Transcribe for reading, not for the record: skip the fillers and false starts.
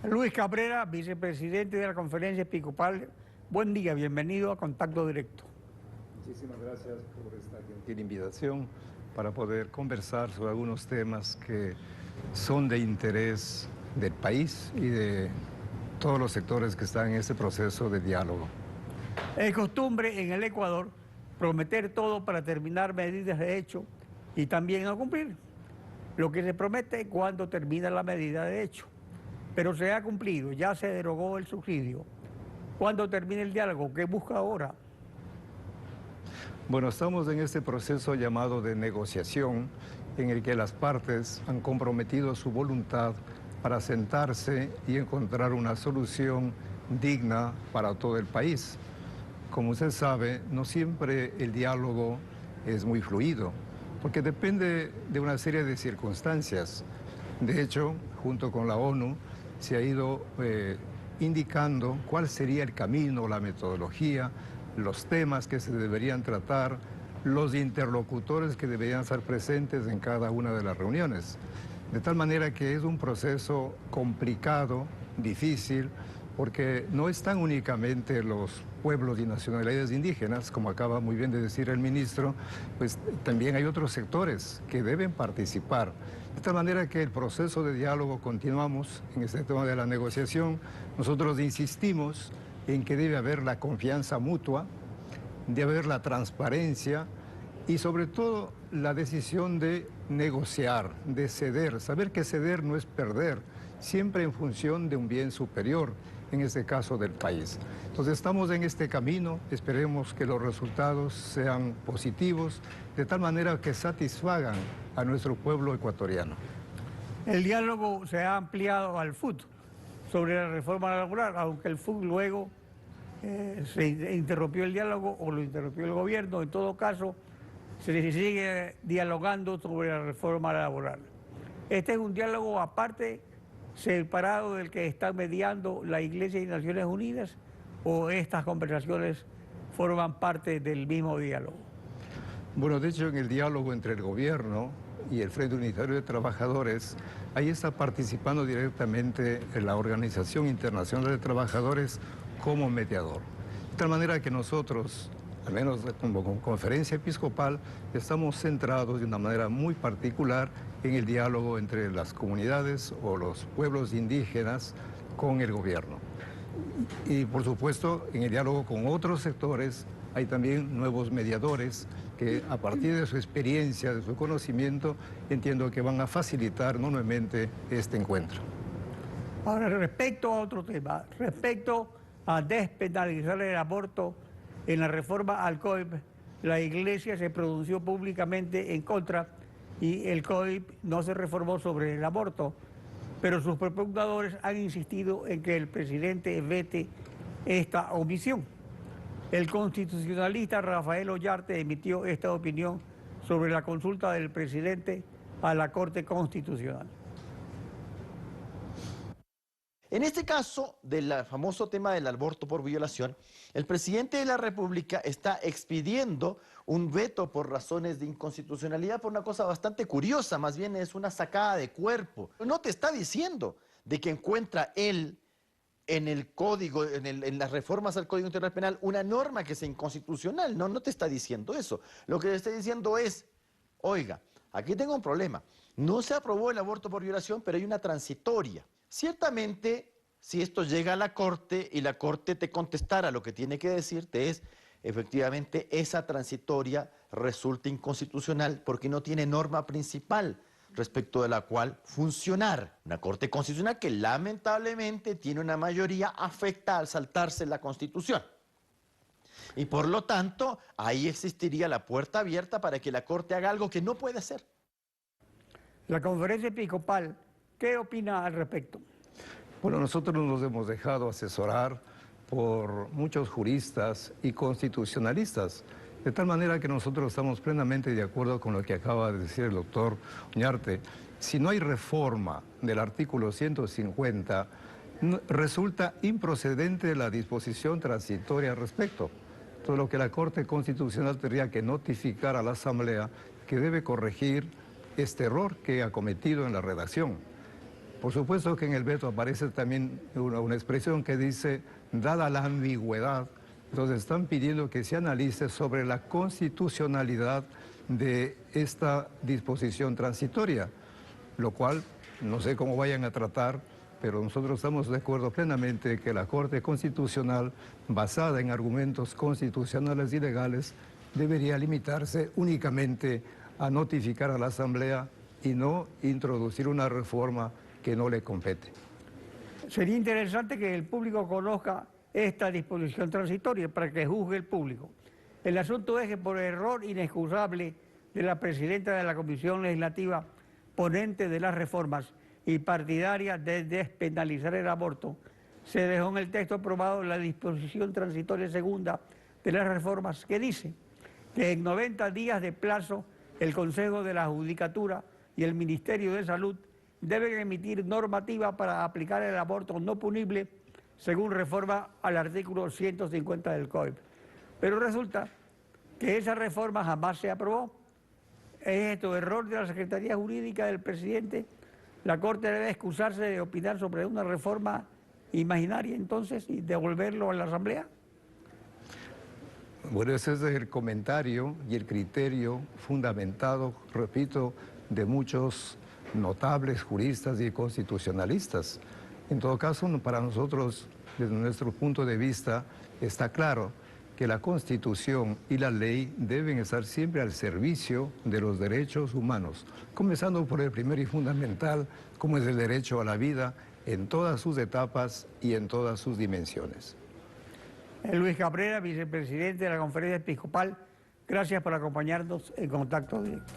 Luis Cabrera, vicepresidente de la Conferencia Episcopal. Buen día, bienvenido a Contacto Directo. Muchísimas gracias por esta gentil invitación para poder conversar sobre algunos temas que son de interés del país y de todos los sectores que están en este proceso de diálogo. Es costumbre en el Ecuador prometer todo para terminar medidas de hecho y también no cumplir. Lo que se promete cuando termina la medida de hecho. Pero se ha cumplido, ya se derogó el subsidio. ¿Cuándo termina el diálogo? ¿Qué busca ahora? Bueno, estamos en este proceso llamado de negociación en el que las partes han comprometido su voluntad para sentarse y encontrar una solución digna para todo el país. Como usted sabe, no siempre el diálogo es muy fluido, porque depende de una serie de circunstancias. De hecho, junto con la ONU, se ha ido indicando cuál sería el camino, la metodología, los temas que se deberían tratar, los interlocutores que deberían estar presentes en cada una de las reuniones. De tal manera que es un proceso complicado, difícil, porque no están únicamente los pueblos y nacionalidades indígenas, como acaba muy bien de decir el ministro, pues también hay otros sectores que deben participar. De tal manera que el proceso de diálogo continuamos en este tema de la negociación. Nosotros insistimos en que debe haber la confianza mutua, debe haber la transparencia y sobre todo la decisión de negociar, de ceder, saber que ceder no es perder, siempre en función de un bien superior, en este caso del país. Entonces estamos en este camino, esperemos que los resultados sean positivos, de tal manera que satisfagan a nuestro pueblo ecuatoriano. El diálogo se ha ampliado al FUT sobre la reforma laboral, aunque el FUT luego se interrumpió el diálogo o lo interrumpió el gobierno. En todo caso, se sigue dialogando sobre la reforma laboral. Este es un diálogo aparte, separado del que están mediando la Iglesia y Naciones Unidas, o estas conversaciones forman parte del mismo diálogo. Bueno, de hecho, en el diálogo entre el gobierno y el Frente Unitario de Trabajadores, ahí está participando directamente la Organización Internacional de Trabajadores como mediador. De tal manera que nosotros, al menos como Conferencia Episcopal, estamos centrados de una manera muy particular en el diálogo entre las comunidades o los pueblos indígenas con el gobierno. Y por supuesto, en el diálogo con otros sectores hay también nuevos mediadores que a partir de su experiencia, de su conocimiento, entiendo que van a facilitar enormemente este encuentro. Ahora, respecto a otro tema, respecto a despenalizar el aborto en la reforma al COIP, la Iglesia se pronunció públicamente en contra y el COIP no se reformó sobre el aborto, pero sus propugnadores han insistido en que el presidente vete esta omisión. El constitucionalista Rafael Ollarte emitió esta opinión sobre la consulta del presidente a la Corte Constitucional. En este caso del famoso tema del aborto por violación, el presidente de la República está expidiendo un veto por razones de inconstitucionalidad por una cosa bastante curiosa, más bien es una sacada de cuerpo. No te está diciendo de que encuentra él en el código, en las reformas al Código Integral Penal, una norma que sea inconstitucional. No te está diciendo eso. Lo que le está diciendo es, oiga, aquí tengo un problema. No se aprobó el aborto por violación, pero hay una transitoria. Ciertamente, si esto llega a la Corte y la Corte te contestara, lo que tiene que decirte es, efectivamente, esa transitoria resulta inconstitucional porque no tiene norma principal respecto de la cual funcionar. Una Corte Constitucional que lamentablemente tiene una mayoría afecta al saltarse la Constitución. Y por lo tanto, ahí existiría la puerta abierta para que la Corte haga algo que no puede hacer. La Conferencia Episcopal, ¿qué opina al respecto? Bueno, nosotros nos hemos dejado asesorar por muchos juristas y constitucionalistas, de tal manera que nosotros estamos plenamente de acuerdo con lo que acaba de decir el doctor Ollarte. Si no hay reforma del artículo 150, resulta improcedente la disposición transitoria al respecto. Todo lo que la Corte Constitucional tendría que notificar a la Asamblea que debe corregir este error que ha cometido en la redacción. Por supuesto que en el veto aparece también una expresión que dice, dada la ambigüedad, entonces están pidiendo que se analice sobre la constitucionalidad de esta disposición transitoria, lo cual no sé cómo vayan a tratar, pero nosotros estamos de acuerdo plenamente que la Corte Constitucional, basada en argumentos constitucionales y legales, debería limitarse únicamente a notificar a la Asamblea y no introducir una reforma que no le compete. Sería interesante que el público conozca esta disposición transitoria para que juzgue el público. El asunto es que por error inexcusable de la presidenta de la Comisión Legislativa, ponente de las reformas y partidaria de despenalizar el aborto, se dejó en el texto aprobado la disposición transitoria segunda de las reformas que dice que en 90 días de plazo el Consejo de la Judicatura y el Ministerio de Salud deben emitir normativa para aplicar el aborto no punible según reforma al artículo 150 del COIP. Pero resulta que esa reforma jamás se aprobó. ¿Es esto error de la Secretaría Jurídica del presidente? ¿La Corte debe excusarse de opinar sobre una reforma imaginaria entonces y devolverlo a la Asamblea? Bueno, ese es el comentario y el criterio fundamentado, repito, de muchos notables juristas y constitucionalistas. En todo caso, para nosotros, desde nuestro punto de vista, está claro que la Constitución y la ley deben estar siempre al servicio de los derechos humanos, comenzando por el primero y fundamental, como es el derecho a la vida en todas sus etapas y en todas sus dimensiones. Luis Cabrera, vicepresidente de la Conferencia Episcopal, gracias por acompañarnos en Contacto Directo.